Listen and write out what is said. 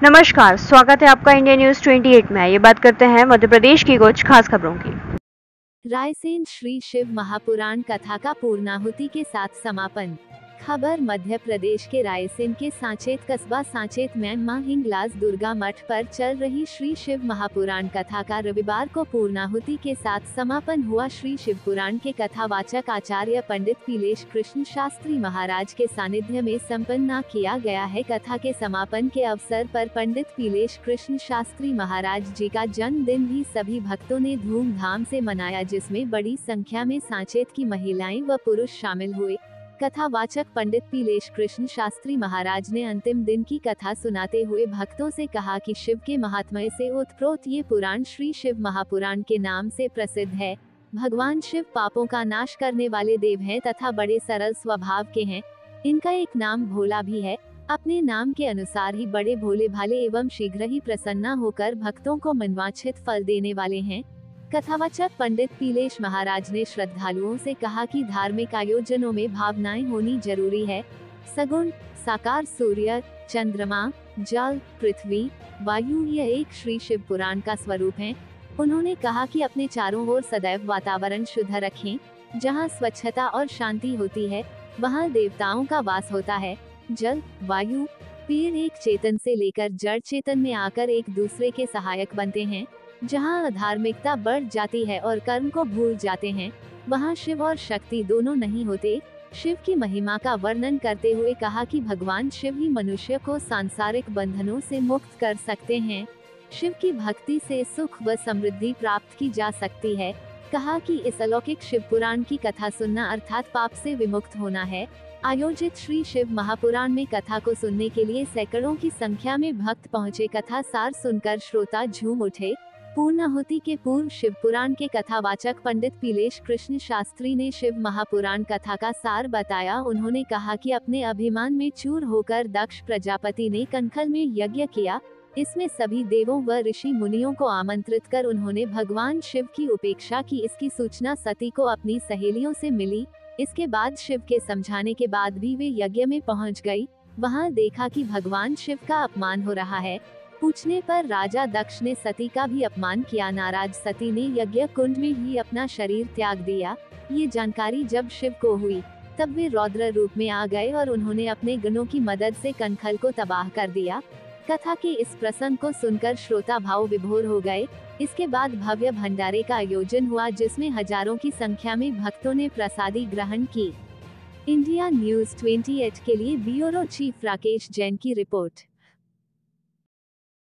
नमस्कार, स्वागत है आपका इंडिया न्यूज 28 में। ये बात करते हैं मध्य प्रदेश की कुछ खास खबरों की। रायसेन श्री शिव महापुराण कथा का पूर्णाहुति के साथ समापन। खबर मध्य प्रदेश के रायसेन के सांचेत कस्बा सांचेत में मां हिंगलाज दुर्गा मठ पर चल रही श्री शिव महापुराण कथा का रविवार को पूर्णाहुति के साथ समापन हुआ। श्री शिव पुराण के कथावाचक आचार्य पंडित पीलेश कृष्ण शास्त्री महाराज के सानिध्य में संपन्न किया गया है। कथा के समापन के अवसर पर पंडित पीलेश कृष्ण शास्त्री महाराज जी का जन्मदिन भी सभी भक्तों ने धूमधाम से मनाया, जिसमें बड़ी संख्या में सांचेत की महिलाएं व पुरुष शामिल हुए। कथावाचक पंडित पीलेश कृष्ण शास्त्री महाराज ने अंतिम दिन की कथा सुनाते हुए भक्तों से कहा कि शिव के महात्म्य से ओतप्रोत ये पुराण श्री शिव महापुराण के नाम से प्रसिद्ध है। भगवान शिव पापों का नाश करने वाले देव हैं तथा बड़े सरल स्वभाव के हैं। इनका एक नाम भोला भी है। अपने नाम के अनुसार ही बड़े भोले भाले एवं शीघ्र ही प्रसन्न होकर भक्तों को मनवांछित फल देने वाले हैं। कथावाचक पंडित पीलेश महाराज ने श्रद्धालुओं से कहा कि धार्मिक आयोजनों में भावनाएं होनी जरूरी है। सगुण साकार सूर्य, चंद्रमा, जल, पृथ्वी, वायु यह एक श्री शिव पुराण का स्वरूप है। उन्होंने कहा कि अपने चारों ओर सदैव वातावरण शुद्ध रखें। जहां स्वच्छता और शांति होती है वहां देवताओं का वास होता है। जल, वायु, पेड़ एक चेतन से लेकर जड़ चेतन में आकर एक दूसरे के सहायक बनते हैं। जहां अधार्मिकता बढ़ जाती है और कर्म को भूल जाते हैं वहां शिव और शक्ति दोनों नहीं होते। शिव की महिमा का वर्णन करते हुए कहा कि भगवान शिव ही मनुष्य को सांसारिक बंधनों से मुक्त कर सकते हैं। शिव की भक्ति से सुख व समृद्धि प्राप्त की जा सकती है। कहा कि इस अलौकिक शिव पुराण की कथा सुनना अर्थात पाप से विमुक्त होना है। आयोजित श्री शिव महापुराण में कथा को सुनने के लिए सैकड़ों की संख्या में भक्त पहुंचे। कथा सार सुनकर श्रोता झूम उठे। पूर्णाहुति के पूर्व शिव पुराण के कथावाचक पंडित पीलेश कृष्ण शास्त्री ने शिव महापुराण कथा का सार बताया। उन्होंने कहा कि अपने अभिमान में चूर होकर दक्ष प्रजापति ने कनखल में यज्ञ किया। इसमें सभी देवों व ऋषि मुनियों को आमंत्रित कर उन्होंने भगवान शिव की उपेक्षा की। इसकी सूचना सती को अपनी सहेलियों से मिली। इसके बाद शिव के समझाने के बाद भी वे यज्ञ में पहुंच गई। वहां देखा कि भगवान शिव का अपमान हो रहा है। पूछने पर राजा दक्ष ने सती का भी अपमान किया। नाराज सती ने यज्ञ कुंड में ही अपना शरीर त्याग दिया। ये जानकारी जब शिव को हुई तब वे रौद्र रूप में आ गए और उन्होंने अपने गणों की मदद से कनखल को तबाह कर दिया। कथा के इस प्रसंग को सुनकर श्रोता भाव विभोर हो गए। इसके बाद भव्य भंडारे का आयोजन हुआ, जिसमें हजारों की संख्या में भक्तों ने प्रसादी ग्रहण की। इंडिया न्यूज 28 के लिए ब्यूरो चीफ राकेश जैन की रिपोर्ट।